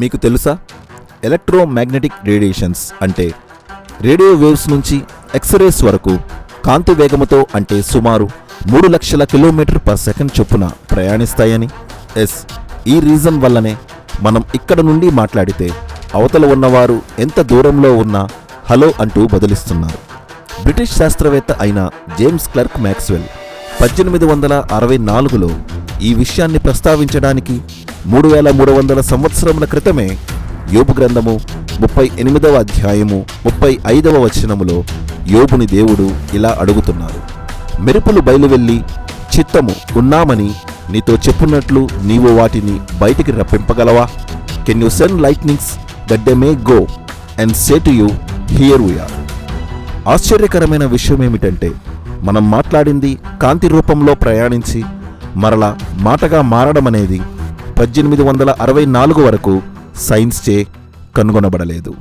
మీకు తెలుసా? Electromagnetic radiations అంటే రేడియో వేవ్స్ నుంచి ఎక్స్రేస్ వరకు కాంతి వేగముతో అంటే సుమారు 3 లక్షల కిలోమీటర్ పర్ సెకండ్ చొప్పున ప్రయాణిస్తాయని. ఈ రీజన్ వల్లనే మనం ఇక్కడ నుండి మాట్లాడితే అవతల ఉన్నవారు ఎంత దూరంలో ఉన్నా హలో అంటూ బదులిస్తున్నారు. బ్రిటిష్ శాస్త్రవేత్త అయిన జేమ్స్ క్లర్క్ మ్యాక్స్వెల్ 1864లో ఈ విషయాన్ని ప్రస్తావించడానికి 3300 సంవత్సరముల క్రితమే యోబు గ్రంథము 38వ అధ్యాయము 35వ వచనములో యోబుని దేవుడు ఇలా అడుగుతున్నారు: మెరుపులు బయలువెళ్ళి చిత్తము ఉన్నామని నీతో చెప్పున్నట్లు నీవు వాటిని బయటికి రప్పింపగలవా? Can you send lightnings that they may go and say to you here we are. ఆశ్చర్యకరమైన విషయం ఏమిటంటే మనం మాట్లాడింది కాంతి రూపంలో ప్రయాణించి మరలా మాటగా మారడమనేది 1864 వరకు సైన్స్ చే కనుగొనబడలేదు.